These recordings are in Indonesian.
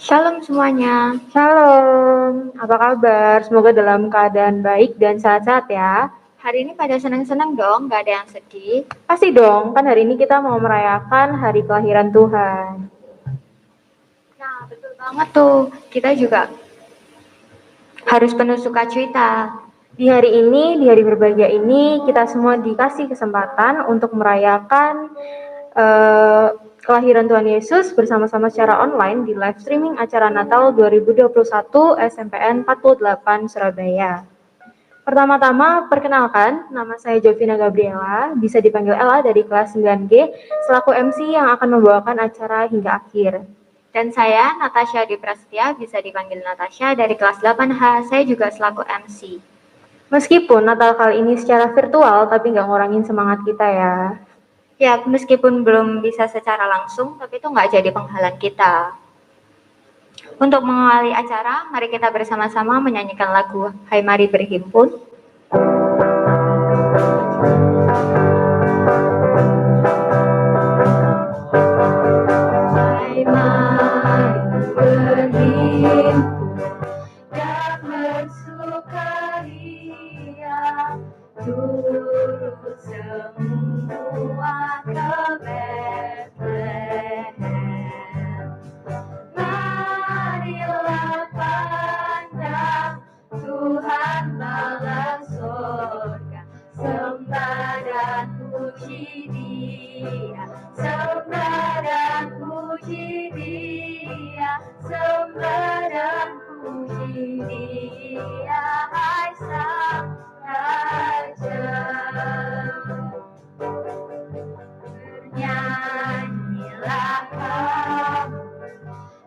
Shalom semuanya. Shalom, apa kabar? Semoga dalam keadaan baik dan sehat-sehat ya. Hari ini pada senang-senang dong, gak ada yang sedih. Pasti dong, kan hari ini kita mau merayakan hari kelahiran Tuhan. Nah, betul banget tuh. Kita juga harus penuh sukacita. Di hari berbahagia ini, kita semua dikasih kesempatan untuk merayakan kelahiran Tuhan Yesus bersama-sama secara online di live streaming acara Natal 2021 SMPN 48 Surabaya. Pertama-tama, perkenalkan, nama saya Jovina Gabriela, bisa dipanggil Ella dari kelas 9G, selaku MC yang akan membawakan acara hingga akhir. Dan saya, Natasha Di Prasetya, bisa dipanggil Natasha dari kelas 8H, saya juga selaku MC. Meskipun Natal kali ini secara virtual, tapi nggak ngurangin semangat kita ya. Ya, meskipun belum bisa secara langsung, tapi itu nggak jadi penghalang kita. Untuk mengawali acara, mari kita bersama-sama menyanyikan lagu Hai Mari Berhimpun. Hai mari berhimpun dan bersukaria, turut semua ke Betlehem. Marilah pandang Tuhan malam surga, sembah dan puji Dia, sembah dan puji Dia, sembah dan puji Dia, hai Sang Raja. Bernyanyilah kamu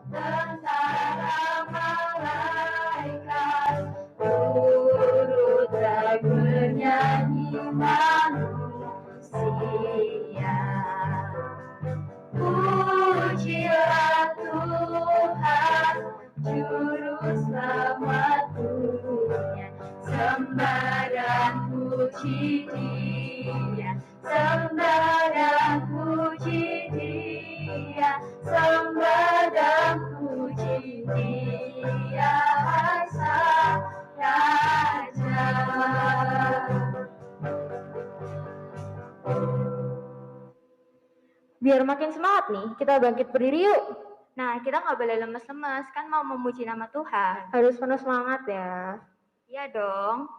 tentara malaikat, turutlah bernyanyi manusia. Pujilah Tuhan, juru selamat dunia, sembah dan puji Dia, sembah dan puji Dia, sembah dan puji Dia, hai Sang Raja. Biar makin semangat nih, kita bangkit berdiri yuk. Nah, kita nggak boleh lemes-lemes, kan mau memuji nama Tuhan. Harus penuh semangat ya. Iya dong.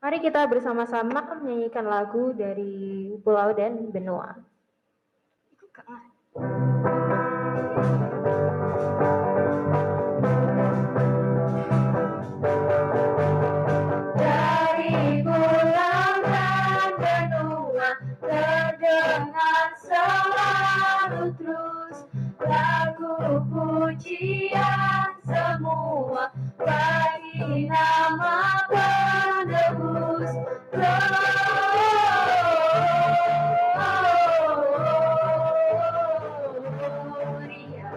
Mari kita bersama-sama menyanyikan lagu dari Pulau dan Benua. Dari pulau dan benua terdengar selalu terus lagu pujian semua bagi nama penebus. Gloria,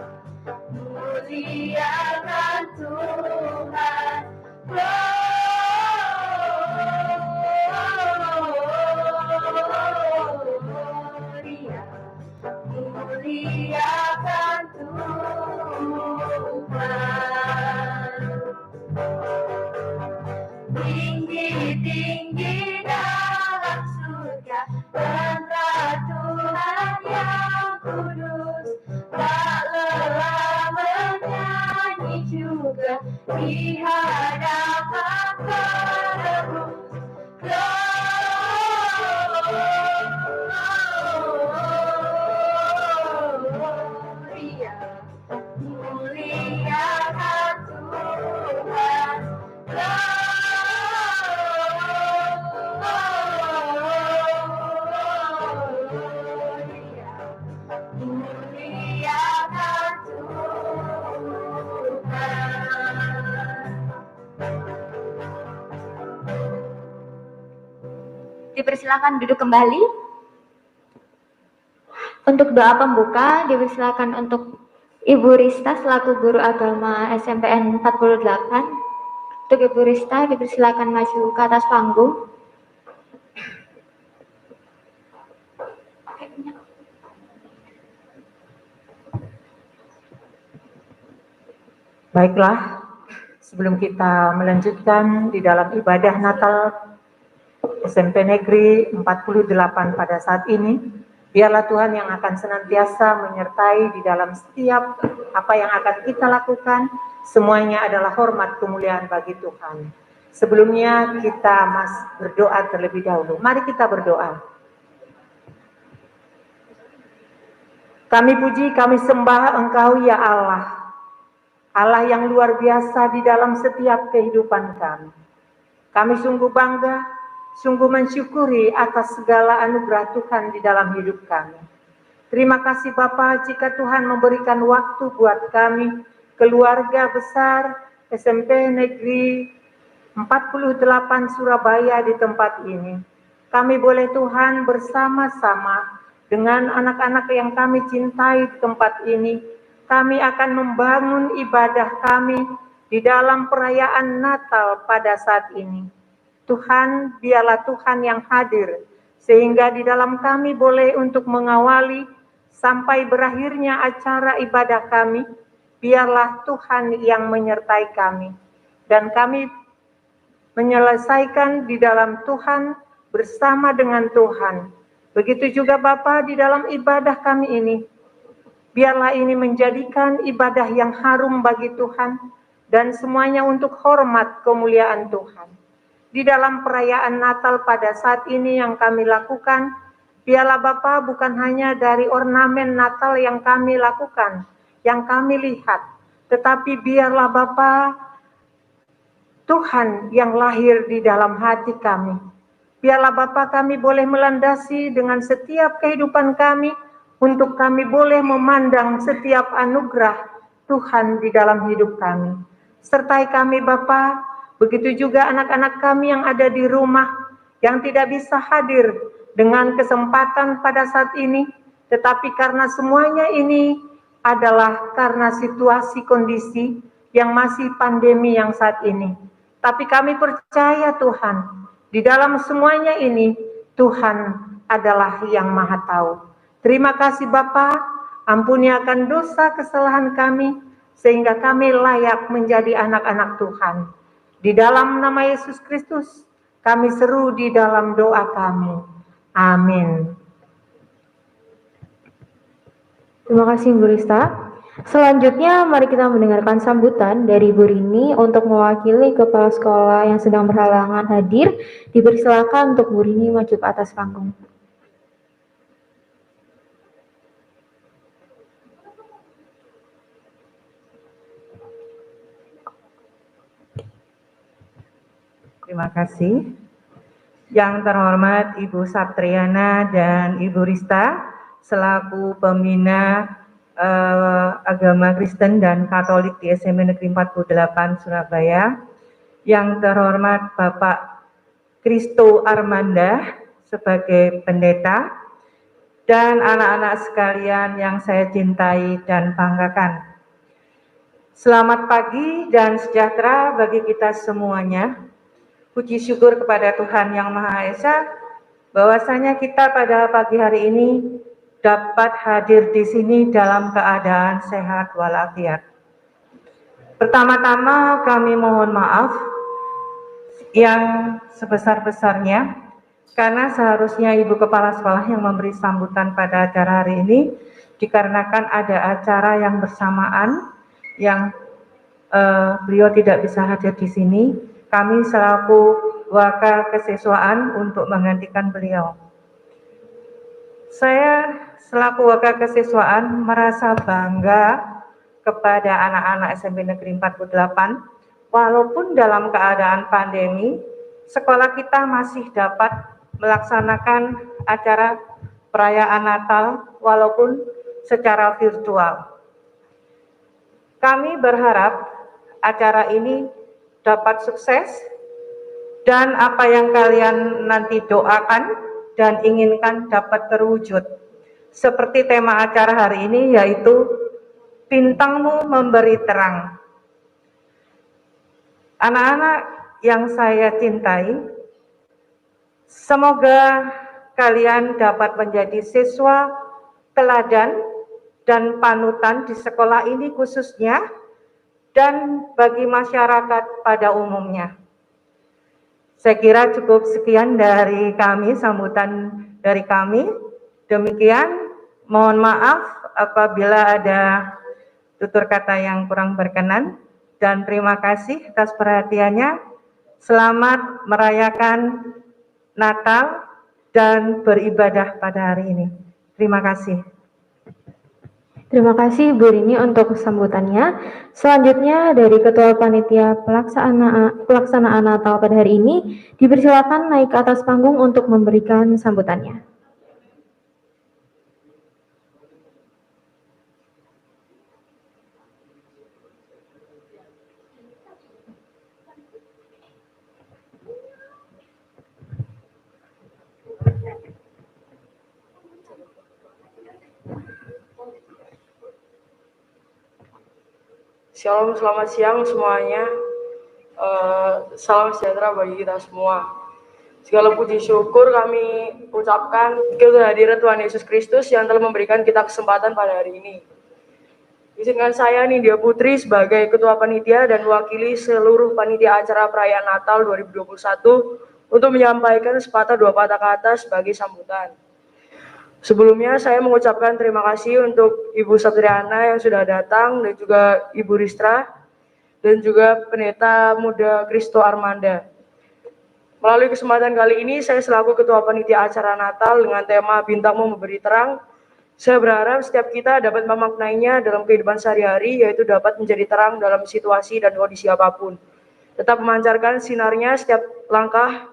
muliakan Tuhan. Gloria, muliakan Tuhan. Tinggi-tinggi dalam surga, dan Tuhan yang kudus, tak lelah menyanyi juga di hadapan penebus. Gloria, muliakan Tuhan. Gloria, muliakan Tuhan. Dipersilakan duduk kembali. Untuk doa pembuka, dipersilakan untuk Ibu Rista selaku guru agama SMPN 48. Untuk Ibu Rista, dipersilakan maju ke atas panggung. Baiklah, sebelum kita melanjutkan di dalam ibadah Natal SMP Negeri 48 pada saat ini, biarlah Tuhan yang akan senantiasa menyertai di dalam setiap apa yang akan kita lakukan, semuanya adalah hormat kemuliaan bagi Tuhan. Sebelumnya kita berdoa terlebih dahulu. Mari kita berdoa. Kami puji, kami sembah Engkau ya Allah. Allah yang luar biasa di dalam setiap kehidupan kami. Kami sungguh bangga, sungguh mensyukuri atas segala anugerah Tuhan di dalam hidup kami. Terima kasih Bapa jika Tuhan memberikan waktu buat kami, keluarga besar SMP Negeri 48 Surabaya di tempat ini. Kami boleh Tuhan bersama-sama dengan anak-anak yang kami cintai di tempat ini. Kami akan membangun ibadah kami di dalam perayaan Natal pada saat ini. Tuhan, biarlah Tuhan yang hadir, sehingga di dalam kami boleh untuk mengawali sampai berakhirnya acara ibadah kami. Biarlah Tuhan yang menyertai kami, dan kami menyelesaikan di dalam Tuhan bersama dengan Tuhan. Begitu juga Bapa di dalam ibadah kami ini. Biarlah ini menjadikan ibadah yang harum bagi Tuhan dan semuanya untuk hormat kemuliaan Tuhan. Di dalam perayaan Natal pada saat ini yang kami lakukan, biarlah Bapa bukan hanya dari ornamen Natal yang kami lakukan, yang kami lihat, tetapi biarlah Bapa Tuhan yang lahir di dalam hati kami. Biarlah Bapa kami boleh melandasi dengan setiap kehidupan kami, untuk kami boleh memandang setiap anugerah Tuhan di dalam hidup kami. Sertai kami Bapa, begitu juga anak-anak kami yang ada di rumah, yang tidak bisa hadir dengan kesempatan pada saat ini, tetapi karena semuanya ini adalah karena situasi kondisi yang masih pandemi yang saat ini. Tapi kami percaya Tuhan, di dalam semuanya ini, Tuhan adalah yang Maha Tahu. Terima kasih Bapa, ampuni akan dosa kesalahan kami, sehingga kami layak menjadi anak-anak Tuhan. Di dalam nama Yesus Kristus, kami seru di dalam doa kami. Amin. Terima kasih Bu Rista. Selanjutnya mari kita mendengarkan sambutan dari Bu Rini untuk mewakili kepala sekolah yang sedang berhalangan hadir. Dipersilakan untuk Bu Rini maju ke atas panggung. Terima kasih. Yang terhormat Ibu Satriana dan Ibu Rista, selaku pembina agama Kristen dan Katolik di SMP Negeri 48 Surabaya. Yang terhormat Bapak Kristo Armanda sebagai pendeta, dan anak-anak sekalian yang saya cintai dan banggakan. Selamat pagi dan sejahtera bagi kita semuanya. Puji syukur kepada Tuhan Yang Maha Esa, bahwasanya kita pada pagi hari ini dapat hadir di sini dalam keadaan sehat walafiat. Pertama-tama kami mohon maaf yang sebesar-besarnya, karena seharusnya Ibu Kepala Sekolah yang memberi sambutan pada acara hari ini, dikarenakan ada acara yang bersamaan yang beliau tidak bisa hadir di sini. Kami selaku wakil kesiswaan untuk menggantikan beliau. Saya selaku wakil kesiswaan merasa bangga kepada anak-anak SMP Negeri 48, walaupun dalam keadaan pandemi, sekolah kita masih dapat melaksanakan acara perayaan Natal walaupun secara virtual. Kami berharap acara ini dapat sukses, dan apa yang kalian nanti doakan dan inginkan dapat terwujud. Seperti tema acara hari ini, yaitu bintangmu memberi terang. Anak-anak yang saya cintai, semoga kalian dapat menjadi siswa teladan dan panutan di sekolah ini, khususnya dan bagi masyarakat pada umumnya. Saya kira cukup sekian dari kami, sambutan dari kami. Demikian, mohon maaf apabila ada tutur kata yang kurang berkenan, dan terima kasih atas perhatiannya. Selamat merayakan Natal dan beribadah pada hari ini. Terima kasih. Terima kasih Bu Rini untuk sambutannya. Selanjutnya dari Ketua Panitia Pelaksanaan Natal pada hari ini, dipersilakan naik ke atas panggung untuk memberikan sambutannya. Shalom, selamat siang semuanya. Salam sejahtera bagi kita semua. Segala puji syukur kami ucapkan kehadiran Tuhan Yesus Kristus yang telah memberikan kita kesempatan pada hari ini. Izinkan saya Nindya Putri sebagai Ketua Panitia dan mewakili seluruh panitia acara perayaan Natal 2021 untuk menyampaikan sepatah dua patah kata sebagai sambutan. Sebelumnya saya mengucapkan terima kasih untuk Ibu Satriana yang sudah datang dan juga Ibu Ristra dan juga Pendeta Muda Kristo Armanda. Melalui kesempatan kali ini saya selaku Ketua Panitia Acara Natal dengan tema Bintangmu Memberi Terang, saya berharap setiap kita dapat memaknainya dalam kehidupan sehari-hari, yaitu dapat menjadi terang dalam situasi dan kondisi apapun. Tetap memancarkan sinarnya setiap langkah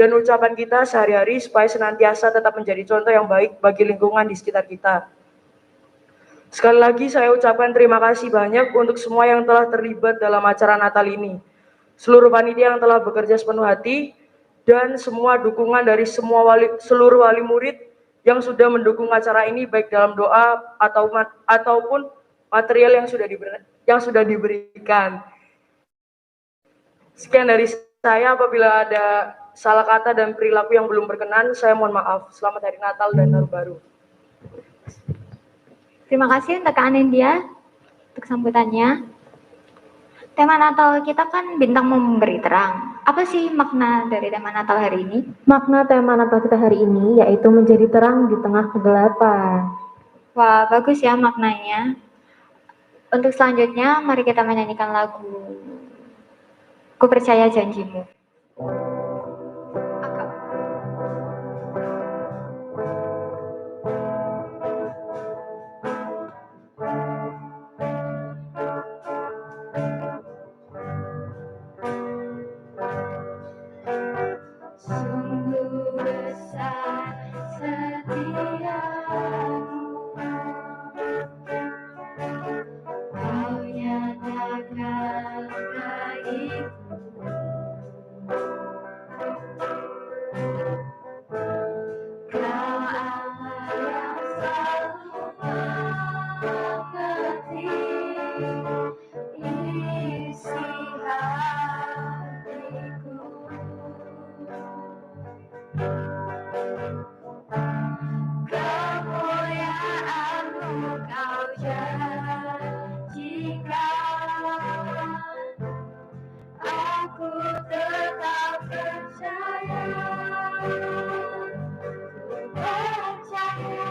dan ucapan kita sehari-hari supaya senantiasa tetap menjadi contoh yang baik bagi lingkungan di sekitar kita. Sekali lagi saya ucapkan terima kasih banyak untuk semua yang telah terlibat dalam acara Natal ini. Seluruh panitia yang telah bekerja sepenuh hati dan semua dukungan dari seluruh wali murid yang sudah mendukung acara ini baik dalam doa ataupun material yang sudah diberikan. Sekian dari saya, apabila ada salah kata dan perilaku yang belum berkenan, saya mohon maaf. Selamat Hari Natal dan Tahun Baru. Terima kasih untuk Kak Anindya untuk sambutannya. Tema Natal kita kan Bintang Memberi Terang. Apa sih makna dari tema Natal hari ini? Makna tema Natal kita hari ini yaitu menjadi terang di tengah kegelapan. Wah, bagus ya maknanya. Untuk selanjutnya, mari kita menyanyikan lagu Ku Percaya Janjimu. Sungguh besar setiamu, Kau nyatakan baikku. Kau Allah yang selalu mengerti isi hatiku. Kemuliaan-Mu Kau janjikan, aku tetap percaya. Percaya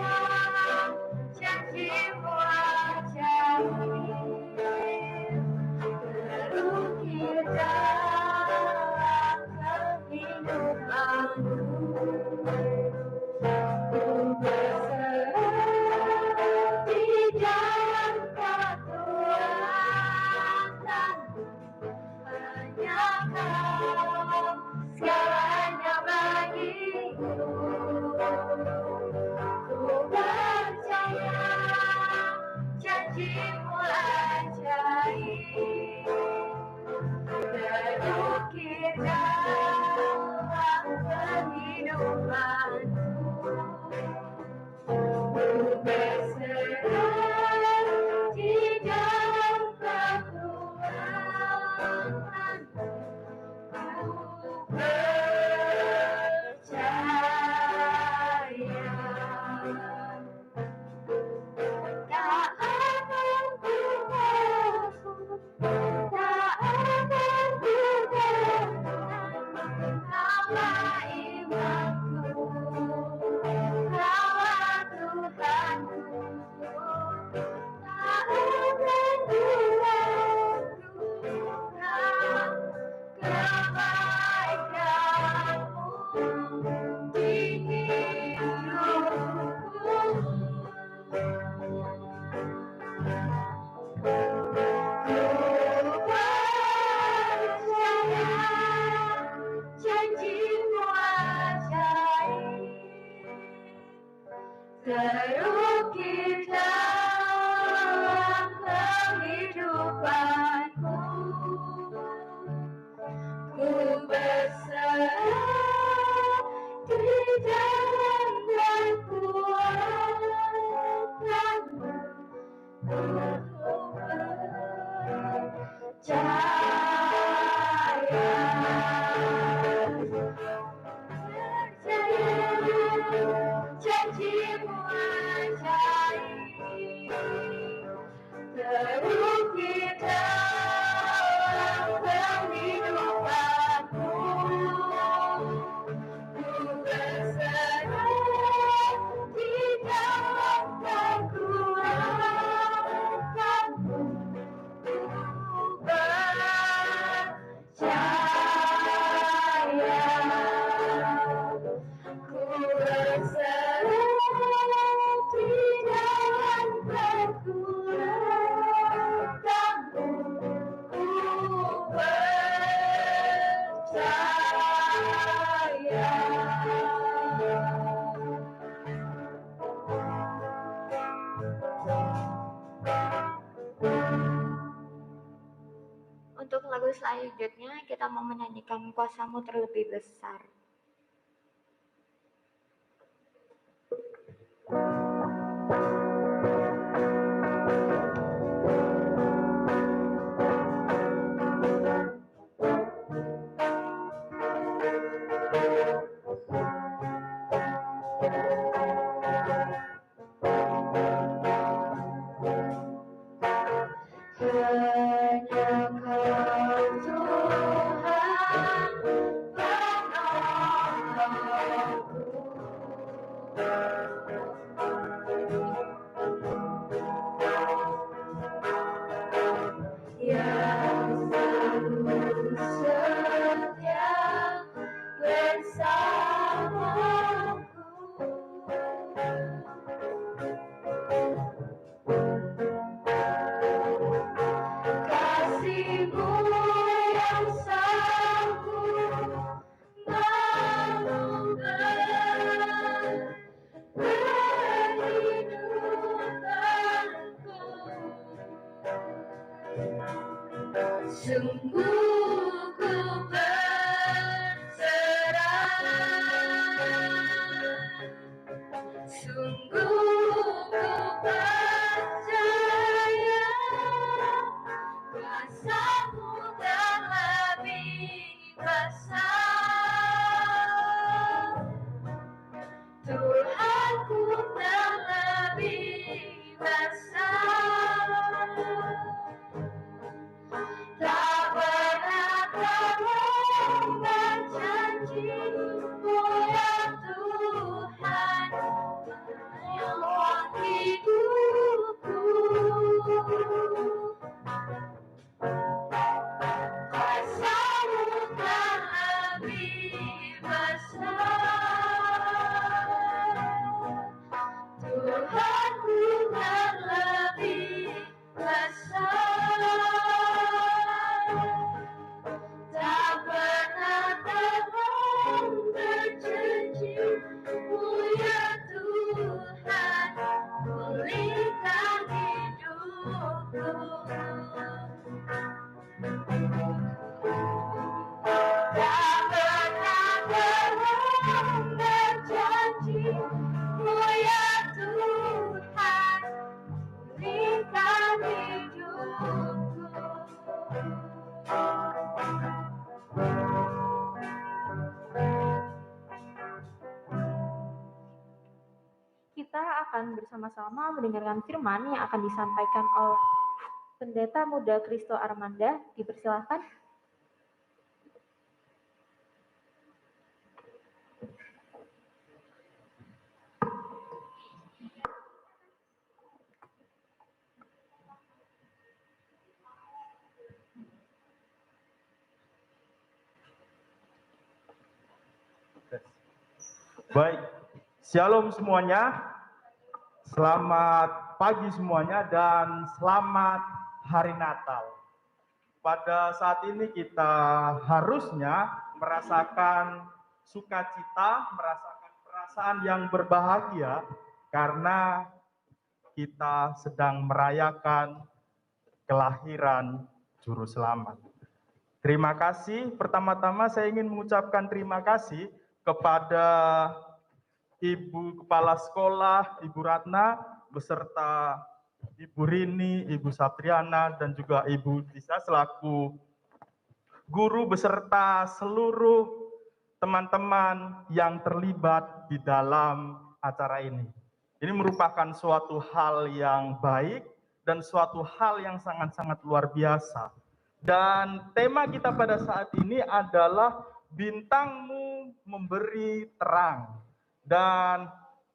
terukir dalam kehidupanku. Ku berserah di dalam dan kuatkanmu. Ku janjimu ajaib, terukir dalam kehidupanku. Ku berserah di dalam kekuatanmu. Ku percaya. Ku berserah di dalam kekuatanmu. Ku Untuk lagu selanjutnya kita mau menyanyikan Kuasamu Terlebih Besar. hanya Kau Tuhan penolongku, yang selalu setia bersamaku. Kasih-Mu yang sanggup mengubah kehidupanku. Sungguh ku berserah, sungguh ku percaya, kuasa-Mu terlebih besar. Tuhanku terlebih besar. Tak pernah Kau berjanji-Mu ya Tuhan menyembuhkan hidupku. Kuasa-Mu terlebih besar. Tuhanku terlebih besar. Tak pernah Tuhan berjanji-Mu ya Tuhan pulihkan hidupku. Tak pernah Tuhan berjanji-Mu ya Tuhan pulihkan hidupku. Kita akan bersama-sama mendengarkan firman yang akan disampaikan oleh Pendeta Muda Kristo Armanda. Dipersilahkan. Baik, shalom semuanya, selamat pagi semuanya, dan selamat hari Natal. Pada saat ini kita harusnya merasakan sukacita, merasakan perasaan yang berbahagia, karena kita sedang merayakan kelahiran Juru Selamat. Terima kasih. Pertama-tama saya ingin mengucapkan terima kasih kepada Ibu Kepala Sekolah, Ibu Ratna, beserta Ibu Rini, Ibu Satriana, dan juga Ibu Tisa selaku guru beserta seluruh teman-teman yang terlibat di dalam acara ini. Ini merupakan suatu hal yang baik dan suatu hal yang sangat-sangat luar biasa. Dan tema kita pada saat ini adalah bintangmu memberi terang. Dan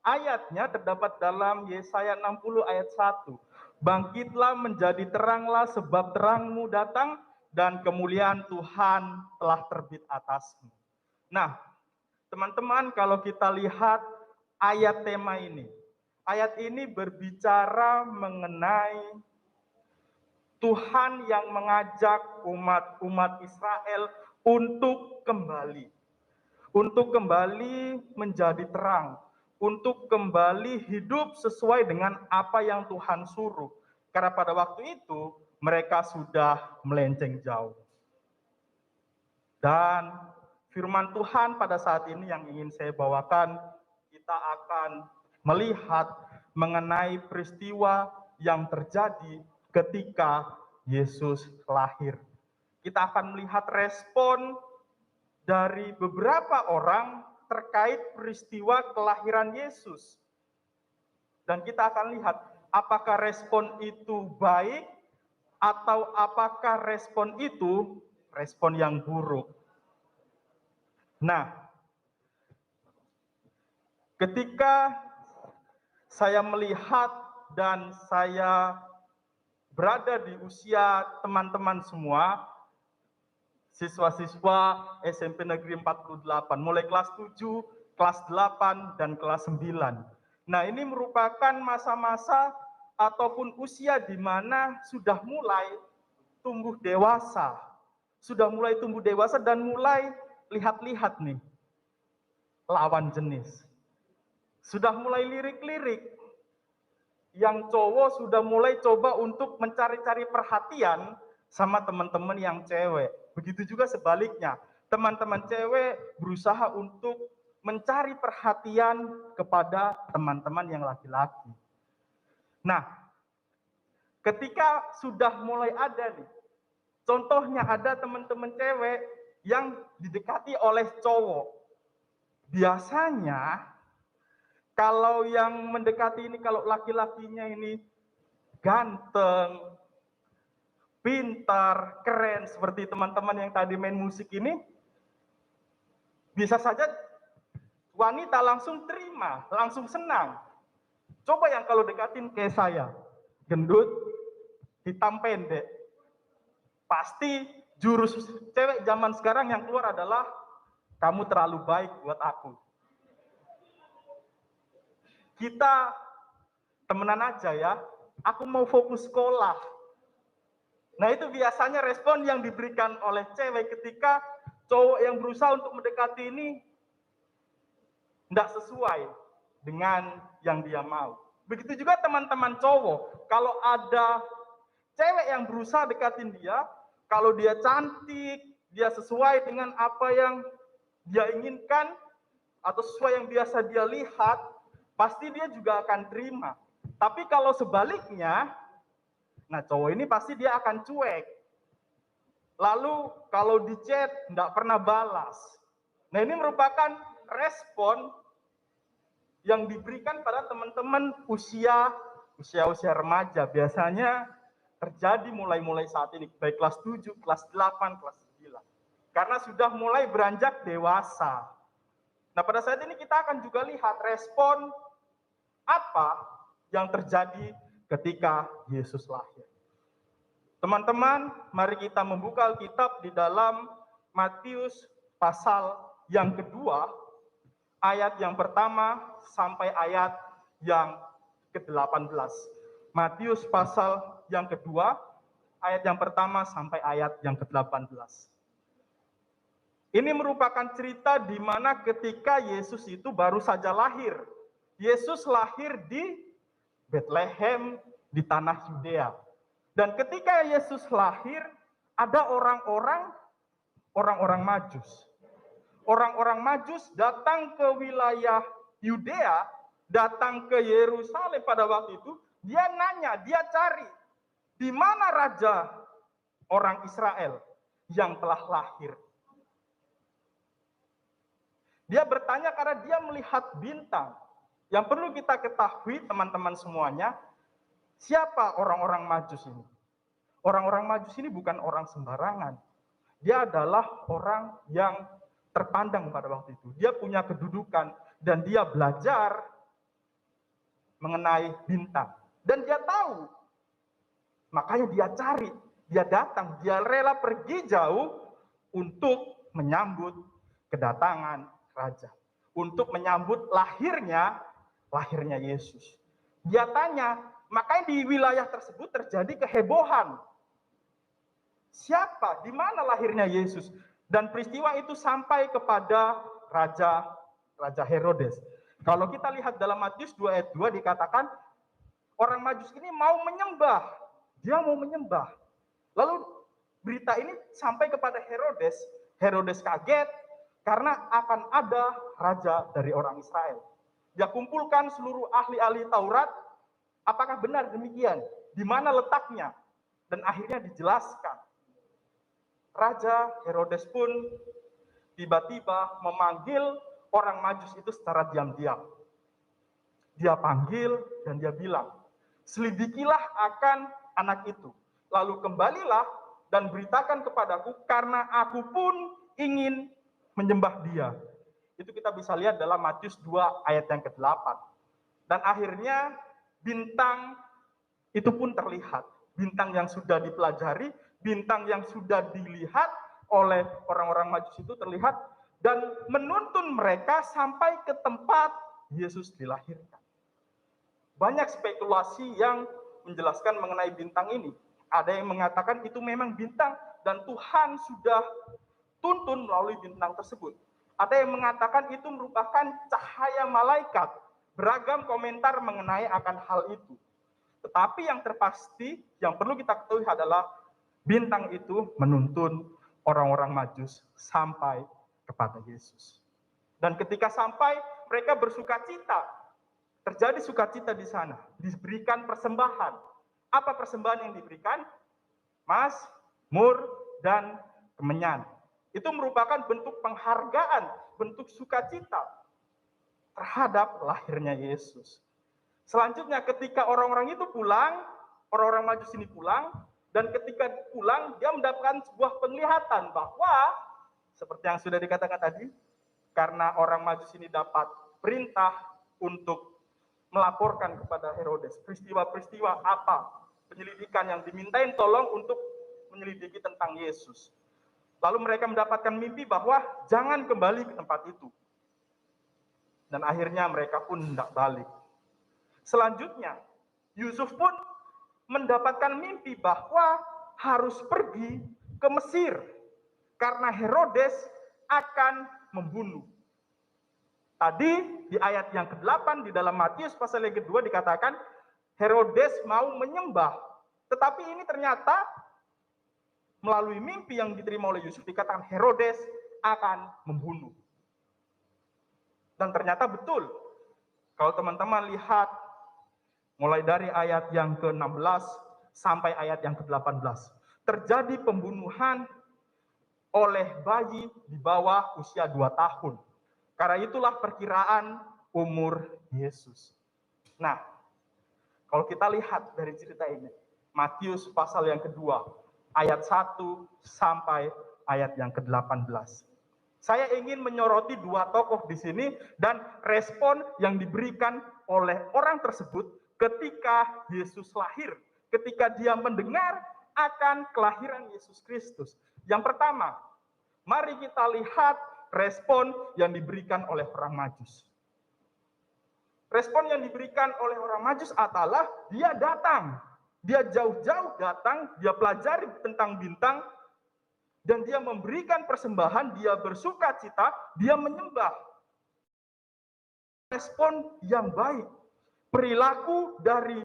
ayatnya terdapat dalam Yesaya 60 ayat 1. Bangkitlah menjadi teranglah sebab terangmu datang dan kemuliaan Tuhan telah terbit atasmu. Nah, teman-teman, kalau kita lihat ayat tema ini, ayat ini berbicara mengenai Tuhan yang mengajak umat Israel untuk kembali menjadi terang, untuk kembali hidup sesuai dengan apa yang Tuhan suruh. Karena pada waktu itu mereka sudah melenceng jauh. Dan firman Tuhan pada saat ini yang ingin saya bawakan, kita akan melihat mengenai peristiwa yang terjadi ketika Yesus lahir. Kita akan melihat respon dari beberapa orang terkait peristiwa kelahiran Yesus. Dan kita akan lihat apakah respon itu baik atau apakah respon itu respon yang buruk. Nah, ketika saya melihat dan saya berada di usia teman-teman semua, siswa-siswa SMP Negeri 48, mulai kelas 7, kelas 8, dan kelas 9. Nah, ini merupakan masa-masa ataupun usia di mana sudah mulai tumbuh dewasa. Dan mulai lihat-lihat nih, lawan jenis. Sudah mulai lirik-lirik. Yang cowok sudah mulai coba untuk mencari-cari perhatian sama teman-teman yang cewek. Begitu juga sebaliknya. Teman-teman cewek berusaha untuk mencari perhatian kepada teman-teman yang laki-laki. Nah, ketika sudah mulai ada nih, contohnya ada teman-teman cewek yang didekati oleh cowok. Biasanya kalau yang mendekati ini, kalau laki-lakinya ini ganteng, pintar, keren, seperti teman-teman yang tadi main musik ini, bisa saja wanita langsung terima, langsung senang. Coba yang kalau dekatin kayak saya, gendut, hitam pendek, pasti jurus cewek zaman sekarang yang keluar adalah, kamu terlalu baik buat aku. Kita temenan aja ya, aku mau fokus sekolah. Nah, itu biasanya respon yang diberikan oleh cewek ketika cowok yang berusaha untuk mendekati ini tidak sesuai dengan yang dia mau. Begitu juga teman-teman cowok, kalau ada cewek yang berusaha dekatin dia, kalau dia cantik, dia sesuai dengan apa yang dia inginkan, atau sesuai yang biasa dia lihat, pasti dia juga akan terima. Tapi kalau sebaliknya, nah cowok ini pasti dia akan cuek. Lalu kalau di chat nggak pernah balas. Nah, ini merupakan respon yang diberikan pada teman-teman usia remaja. Biasanya terjadi mulai saat ini, baik kelas 7, kelas 8, kelas 9. Karena sudah mulai beranjak dewasa. Nah, pada saat ini kita akan juga lihat respon apa yang terjadi ketika Yesus lahir. Teman-teman, mari kita membuka Alkitab di dalam Matius pasal yang kedua, ayat yang pertama sampai ayat yang ke-18. Matius pasal yang kedua, ayat yang pertama sampai ayat yang ke-18. Ini merupakan cerita di mana ketika Yesus itu baru saja lahir. Yesus lahir di Bethlehem di tanah Yudea. Dan ketika Yesus lahir, ada orang-orang Majus. Orang-orang Majus datang ke wilayah Yudea, datang ke Yerusalem pada waktu itu, dia nanya, dia cari, di mana raja orang Israel yang telah lahir? Dia bertanya karena dia melihat bintang. Yang perlu kita ketahui teman-teman semuanya, siapa orang-orang Majus ini? Orang-orang Majus ini bukan orang sembarangan. Dia adalah orang yang terpandang pada waktu itu. Dia punya kedudukan dan dia belajar mengenai bintang. Dan dia tahu. Makanya dia cari, dia datang, dia rela pergi jauh untuk menyambut kedatangan raja. Untuk menyambut lahirnya Yesus. Dia tanya, makanya di wilayah tersebut terjadi kehebohan. Siapa? Di mana lahirnya Yesus? Dan peristiwa itu sampai kepada Raja Herodes. Kalau kita lihat dalam Matius 2 ayat 2 dikatakan, orang Majus ini mau menyembah. Dia mau menyembah. Lalu berita ini sampai kepada Herodes. Herodes kaget karena akan ada raja dari orang Israel. Dia kumpulkan seluruh ahli-ahli Taurat. Apakah benar demikian? Di mana letaknya? Dan akhirnya dijelaskan. Raja Herodes pun tiba-tiba memanggil orang Majus itu secara diam-diam. Dia panggil dan dia bilang, selidikilah akan anak itu. Lalu kembalilah dan beritakan kepadaku karena aku pun ingin menyembah dia. Itu kita bisa lihat dalam Matius 2 ayat yang ke-8. Dan akhirnya bintang itu pun terlihat. Bintang yang sudah dipelajari, bintang yang sudah dilihat oleh orang-orang Majus itu terlihat dan menuntun mereka sampai ke tempat Yesus dilahirkan. Banyak spekulasi yang menjelaskan mengenai bintang ini. Ada yang mengatakan itu memang bintang dan Tuhan sudah tuntun melalui bintang tersebut. Ada yang mengatakan itu merupakan cahaya malaikat. Beragam komentar mengenai akan hal itu. Tetapi yang terpasti, yang perlu kita ketahui adalah bintang itu menuntun orang-orang Majus sampai kepada Yesus. Dan ketika sampai, mereka bersukacita. Terjadi sukacita di sana. Diberikan persembahan. Apa persembahan yang diberikan? Emas, mur, dan kemenyan. Itu merupakan bentuk penghargaan, bentuk sukacita terhadap lahirnya Yesus. Selanjutnya ketika orang-orang itu pulang, orang-orang Majus ini pulang, dan ketika pulang dia mendapatkan sebuah penglihatan bahwa seperti yang sudah dikatakan tadi, karena orang Majus ini dapat perintah untuk melaporkan kepada Herodes peristiwa-peristiwa apa, penyelidikan yang dimintain tolong untuk menyelidiki tentang Yesus. Lalu mereka mendapatkan mimpi bahwa jangan kembali ke tempat itu. Dan akhirnya mereka pun tidak balik. Selanjutnya, Yusuf pun mendapatkan mimpi bahwa harus pergi ke Mesir. Karena Herodes akan membunuh. Tadi di ayat yang ke-8 di dalam Matius pasal yang kedua dikatakan Herodes mau menyembah. Tetapi ini ternyata melalui mimpi yang diterima oleh Yusuf dikatakan Herodes akan membunuh. Dan ternyata betul. Kalau teman-teman lihat mulai dari ayat yang ke-16 sampai ayat yang ke-18. Terjadi pembunuhan oleh bayi di bawah usia 2 tahun. Karena itulah perkiraan umur Yesus. Nah, kalau kita lihat dari cerita ini, Matius pasal yang kedua, ayat 1 sampai ayat yang ke-18. Saya ingin menyoroti 2 tokoh di sini dan respon yang diberikan oleh orang tersebut ketika Yesus lahir, ketika dia mendengar akan kelahiran Yesus Kristus. Yang pertama, mari kita lihat respon yang diberikan oleh orang Majus. Respon yang diberikan oleh orang Majus adalah dia datang. Dia jauh-jauh datang, dia pelajari tentang bintang, dan dia memberikan persembahan, dia bersuka cita, dia menyembah. respon yang baik, perilaku dari.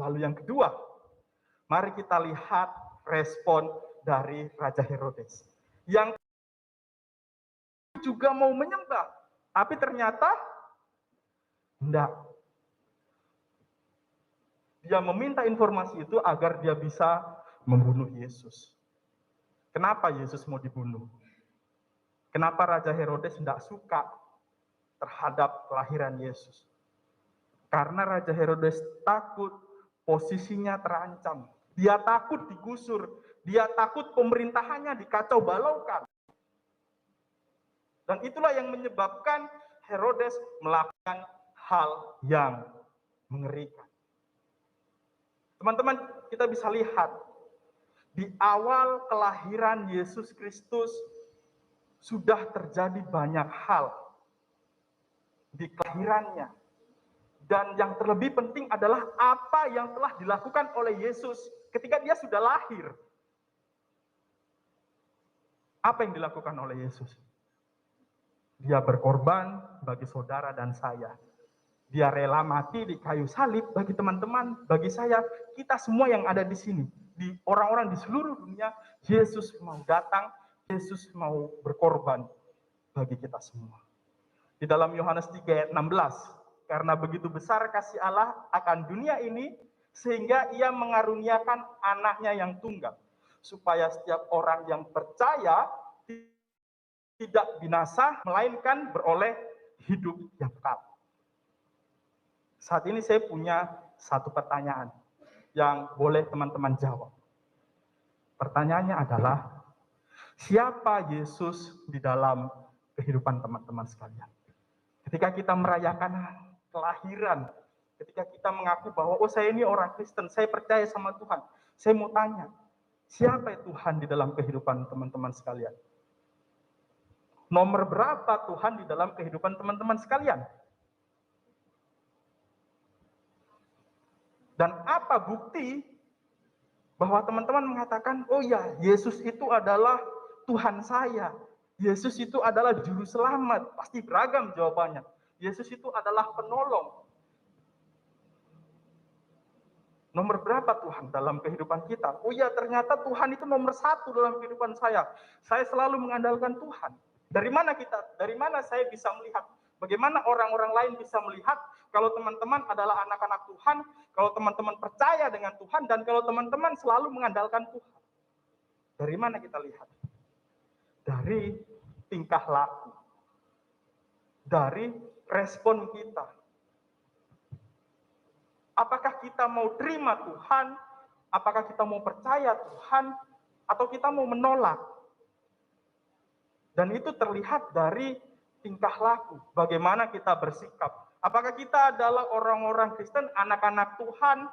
Lalu yang kedua, mari kita lihat respon dari Raja Herodes yang juga mau menyembah, tapi ternyata enggak. Dia meminta informasi itu agar dia bisa membunuh Yesus. Kenapa Yesus mau dibunuh? Kenapa Raja Herodes tidak suka terhadap kelahiran Yesus? Karena Raja Herodes takut posisinya terancam. Dia takut digusur. Dia takut pemerintahannya dikacau balaukan. Dan itulah yang menyebabkan Herodes melakukan hal yang mengerikan. Teman-teman, kita bisa lihat di awal kelahiran Yesus Kristus sudah terjadi banyak hal di kelahirannya. Dan yang terlebih penting adalah apa yang telah dilakukan oleh Yesus ketika dia sudah lahir. Apa yang dilakukan oleh Yesus? Dia berkorban bagi saudara dan saya. Dia rela mati di kayu salib bagi teman-teman, bagi saya, kita semua yang ada di sini. Di orang-orang di seluruh dunia, Yesus mau datang, Yesus mau berkorban bagi kita semua. Di dalam Yohanes 3 ayat 16, karena begitu besar kasih Allah akan dunia ini, sehingga ia mengaruniakan anaknya yang tunggal, supaya setiap orang yang percaya tidak binasa, melainkan beroleh hidup yang kekal. Saat ini saya punya satu pertanyaan yang boleh teman-teman jawab. Pertanyaannya adalah, siapa Yesus di dalam kehidupan teman-teman sekalian? Ketika kita merayakan kelahiran, ketika kita mengaku bahwa, oh saya ini orang Kristen, saya percaya sama Tuhan. Saya mau tanya, siapa Tuhan di dalam kehidupan teman-teman sekalian? Nomor berapa Tuhan di dalam kehidupan teman-teman sekalian? Dan apa bukti bahwa teman-teman mengatakan, oh ya, Yesus itu adalah Tuhan saya. Yesus itu adalah juru selamat. Pasti beragam jawabannya. Yesus itu adalah penolong. Nomor berapa Tuhan dalam kehidupan kita? Oh ya, ternyata Tuhan itu nomor satu dalam kehidupan saya. Saya selalu mengandalkan Tuhan. Dari mana saya bisa melihat? Bagaimana orang-orang lain bisa melihat kalau teman-teman adalah anak-anak Tuhan, kalau teman-teman percaya dengan Tuhan, dan kalau teman-teman selalu mengandalkan Tuhan? Dari mana kita lihat? Dari tingkah laku. Dari respon kita. Apakah kita mau terima Tuhan? Apakah kita mau percaya Tuhan? Atau kita mau menolak? Dan itu terlihat dari tingkah laku. Bagaimana kita bersikap. Apakah kita adalah orang-orang Kristen, anak-anak Tuhan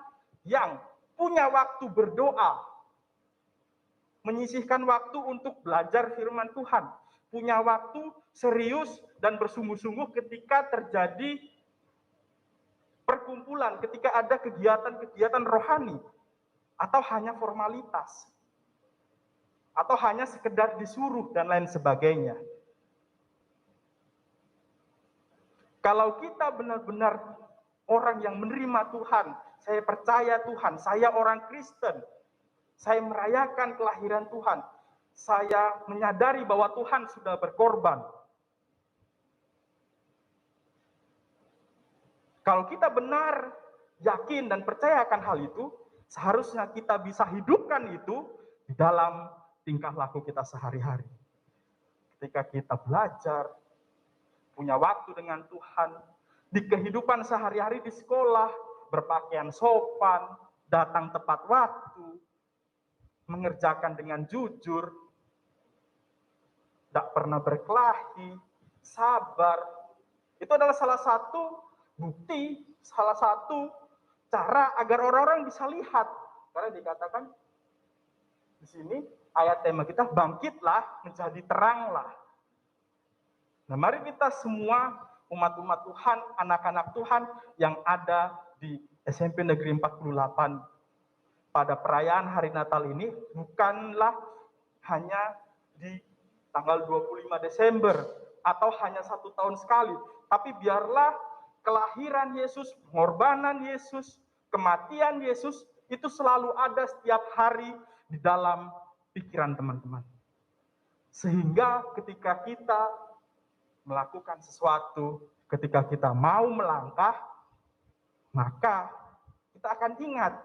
yang punya waktu berdoa, menyisihkan waktu untuk belajar firman Tuhan, punya waktu serius dan bersungguh-sungguh ketika terjadi perkumpulan, ketika ada kegiatan-kegiatan rohani, atau hanya formalitas, atau hanya sekedar disuruh dan lain sebagainya. Kalau kita benar-benar orang yang menerima Tuhan, saya percaya Tuhan, saya orang Kristen, saya merayakan kelahiran Tuhan, saya menyadari bahwa Tuhan sudah berkorban. Kalau kita benar, yakin dan percaya akan hal itu, seharusnya kita bisa hidupkan itu di dalam tingkah laku kita sehari-hari. Ketika kita belajar, punya waktu dengan Tuhan, di kehidupan sehari-hari di sekolah, berpakaian sopan, datang tepat waktu, mengerjakan dengan jujur, tidak pernah berkelahi, sabar. Itu adalah salah satu bukti, salah satu cara agar orang-orang bisa lihat. Karena dikatakan di sini ayat tema kita, bangkitlah menjadi teranglah. Nah, mari kita semua umat-umat Tuhan, anak-anak Tuhan yang ada di SMP Negeri 48 pada perayaan Hari Natal ini bukanlah hanya di tanggal 25 Desember atau hanya 1 tahun sekali, tapi biarlah kelahiran Yesus, pengorbanan Yesus, kematian Yesus itu selalu ada setiap hari di dalam pikiran teman-teman. Sehingga ketika kita melakukan sesuatu, ketika kita mau melangkah, maka kita akan ingat.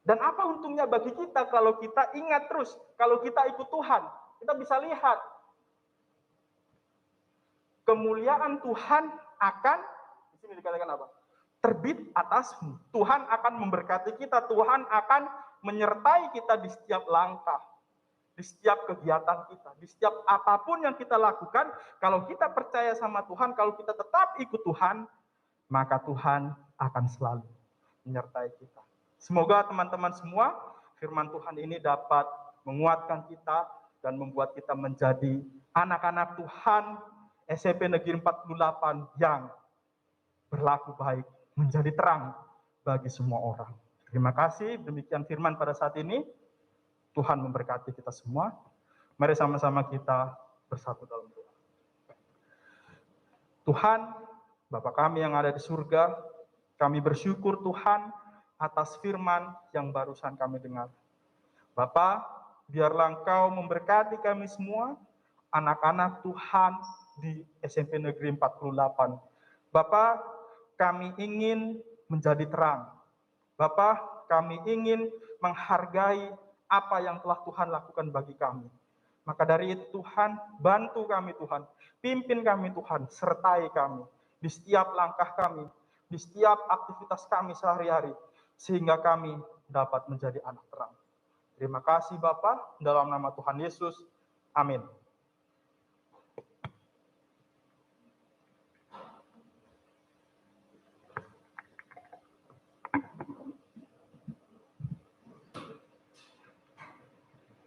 Dan apa untungnya bagi kita kalau kita ingat terus, kalau kita ikut Tuhan, kita bisa lihat kemuliaan Tuhan akan, di sini dikatakan apa? Terbit atasmu. Tuhan akan memberkati kita, Tuhan akan menyertai kita di setiap langkah, di setiap kegiatan kita, di setiap apapun yang kita lakukan. Kalau kita percaya sama Tuhan, kalau kita tetap ikut Tuhan, maka Tuhan akan selalu menyertai kita. Semoga teman-teman semua, firman Tuhan ini dapat menguatkan kita dan membuat kita menjadi anak-anak Tuhan SMP Negeri 48 yang berlaku baik, menjadi terang bagi semua orang. Terima kasih, demikian firman pada saat ini. Tuhan memberkati kita semua. Mari sama-sama kita bersatu dalam doa. Tuhan, Bapa kami yang ada di surga, kami bersyukur Tuhan atas firman yang barusan kami dengar. Bapa, biarlah Engkau memberkati kami semua, anak-anak Tuhan di SMP Negeri 48. Bapa, kami ingin menjadi terang. Bapa, kami ingin menghargai apa yang telah Tuhan lakukan bagi kami. Maka dari itu Tuhan, bantu kami Tuhan, pimpin kami Tuhan, sertai kami di setiap langkah kami, di setiap aktivitas kami sehari-hari, sehingga kami dapat menjadi anak terang. Terima kasih Bapa, dalam nama Tuhan Yesus, amin.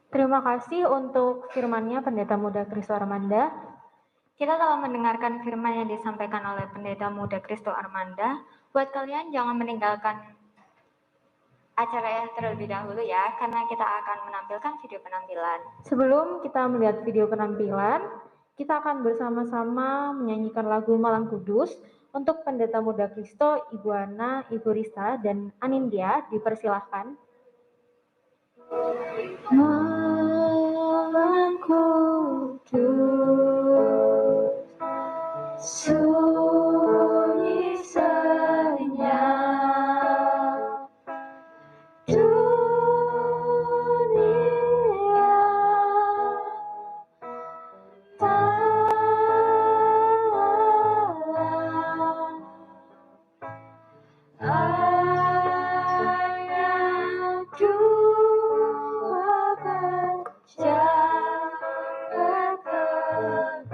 Terima kasih untuk firman-Nya Pendeta Muda Kristo Armanda. Kita telah mendengarkan firman yang disampaikan oleh Pendeta Muda Kristo Armanda. Buat kalian jangan meninggalkan acara terlebih dahulu ya, karena kita akan menampilkan video penampilan. Sebelum kita melihat video penampilan, kita akan bersama-sama menyanyikan lagu Malam Kudus. Untuk Pendeta Muda Kristo, Ibu Ana, Ibu Rista, dan Anindya dipersilahkan. Malam kudus, sunyi senyap, dunia tak lelah, hanya dua berjarak terus.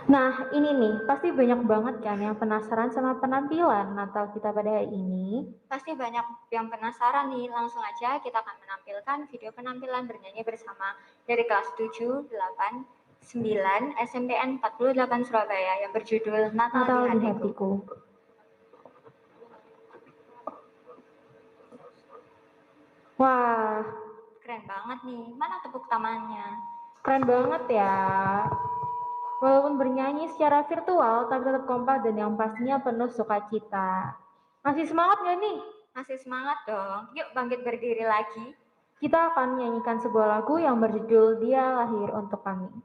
Nah, ini nih, pasti banyak banget kan yang penasaran sama penampilan Natal kita pada hari ini. Pasti banyak yang penasaran nih, langsung aja kita akan menampilkan video penampilan bernyanyi bersama dari kelas 7, 8, 9, SMPN 48 Surabaya yang berjudul Natal Natal di di Hatiku. hatiku. Wah, Keren banget nih, mana tepuk tangannya? keren banget ya. Walaupun bernyanyi secara virtual, tapi tetap kompak dan yang pastinya penuh sukacita. Masih semangat gak nih? Masih semangat dong, yuk bangkit berdiri lagi. Kita akan menyanyikan sebuah lagu yang berjudul Dia Lahir Untuk Kami.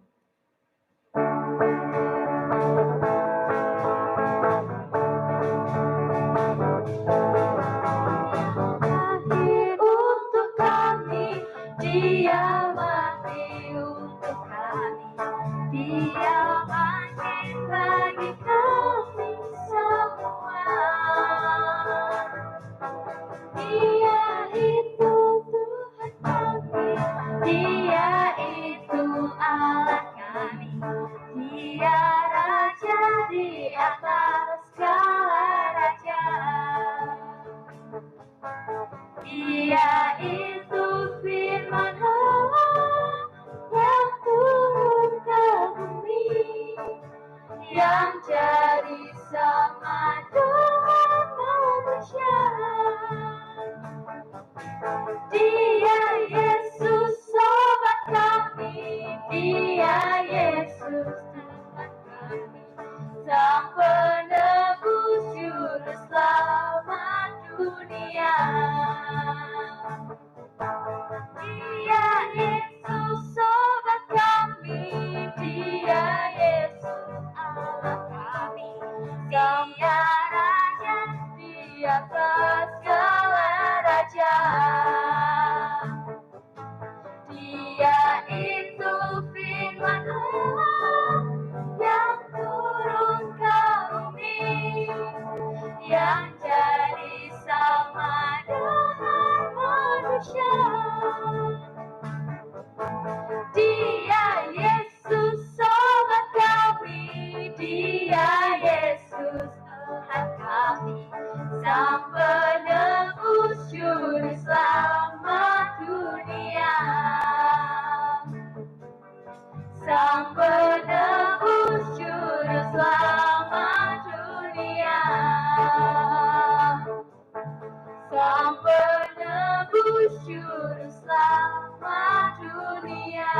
Lahir untuk kami, Dia mati untuk kami, Dia bangkit bagi kami semua. Dia itu Tuhan kami, Dia itu Allah kami, Dia Raja di atas segala raja. Dia itu firman Allah yang turun ke bumi, yang jadi sama dengan manusia. Dia Yesus sobat kami, Dia Yesus Tuhan kami, Sang penebus juru selamat dunia. Dia Yesus sobat kami, Dia Yesus Allah kami, Dia Raja di atas segala raja. Dia itu firman Allah yang turun ke bumi, yang jadi sama dengan manusia. Dia Yesus sobat kami, Dia Yesus Tuhan kami, Sang penebus juru selamat dunia. Sang penebus juru selamat dunia. Sang penebus juru selamat dunia.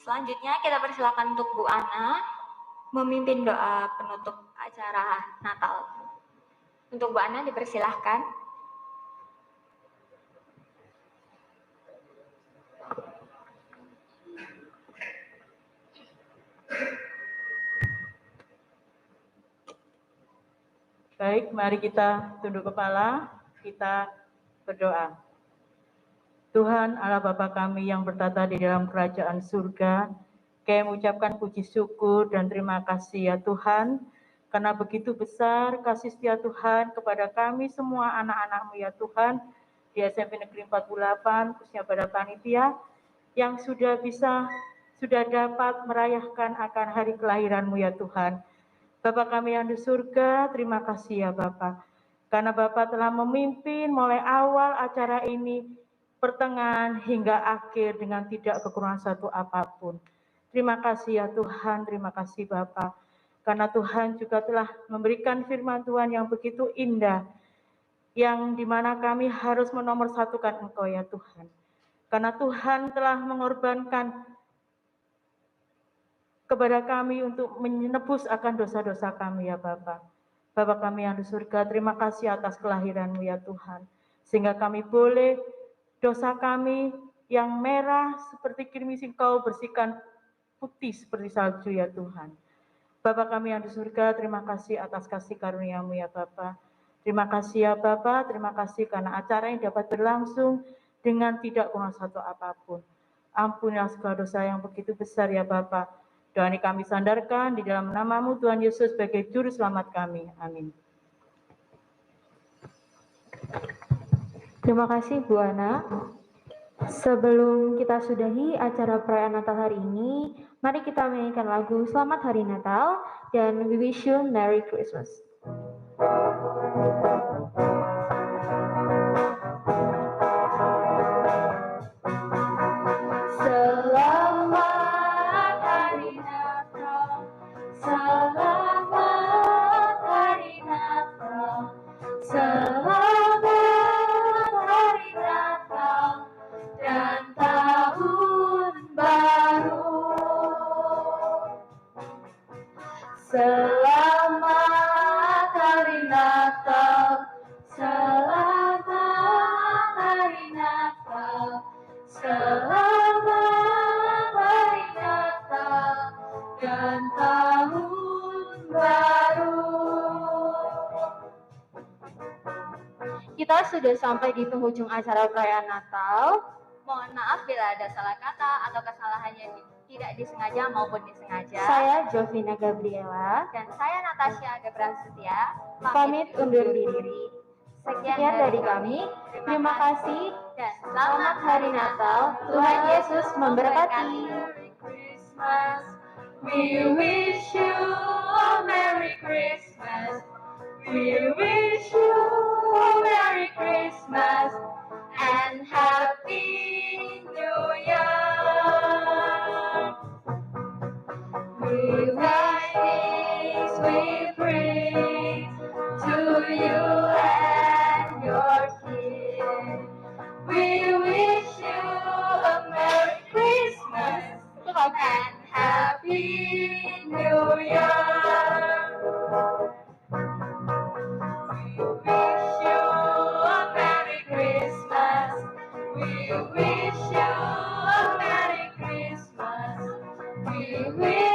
Selanjutnya kita persilakan untuk Bu Ana memimpin doa penutup acara Natal. Untuk Bu Ana dipersilahkan. Baik, mari kita tunduk kepala, kita berdoa. Tuhan Allah Bapa kami yang bertata di dalam kerajaan surga, kami mengucapkan puji syukur dan terima kasih ya Tuhan, karena begitu besar kasih setia Tuhan kepada kami semua anak-anak-Mu ya Tuhan, di SMP Negeri 48, khususnya pada panitia, yang sudah dapat merayakan akan hari kelahiran-Mu ya Tuhan. Bapa kami yang di surga, terima kasih ya Bapa, karena Bapa telah memimpin mulai awal acara ini, pertengahan hingga akhir dengan tidak kekurangan satu apapun. Terima kasih ya Tuhan, terima kasih Bapa, karena Tuhan juga telah memberikan firman Tuhan yang begitu indah, yang dimana kami harus menomorsatukan Engkau ya Tuhan. Karena Tuhan telah mengorbankan kepada kami untuk menebus akan dosa-dosa kami ya Bapa. Bapa kami yang di surga, terima kasih atas kelahiran-Mu ya Tuhan. Sehingga kami boleh dosa kami yang merah seperti kirmis Engkau bersihkan putih seperti salju ya Tuhan. Bapa kami yang di surga, terima kasih atas kasih karunia-Mu ya Bapa. Terima kasih ya Bapa, terima kasih karena acara yang dapat berlangsung dengan tidak kurang satu apapun. Ampunilah segala dosa yang begitu besar ya Bapa. Doa ini kami sandarkan di dalam nama-Mu Tuhan Yesus sebagai Juru Selamat kami. Amin. Terima kasih Bu Ana. Sebelum kita sudahi acara perayaan Natal hari ini, mari kita menyanyikan lagu Selamat Hari Natal dan We Wish You Merry Christmas. Selamat Hari Natal, selamat Hari Natal, selamat Hari Natal dan Tahun Baru. Selamat Hari Natal, selamat Hari Natal, selamat Hari Natal dan Tahun Baru. Kita sudah sampai di penghujung acara perayaan Natal. Mohon maaf bila ada salah kata atau kesalahan yang tidak disengaja maupun disengaja. Saya Jovina Gabriela, Dan saya Natasha Gebrasetia pamit undur diri. Sekian dari kami. Terima kasih. dan Selamat Hari Natal. Tuhan Yesus memberkati. Merry Christmas. We wish you a Merry Christmas. We wish you a Merry Christmas and Happy New Year. We rise, we bring to you and your kin. We wish you a Merry Christmas and Happy New Year. We wish you a Merry Christmas. We wish you a Merry Christmas. We wish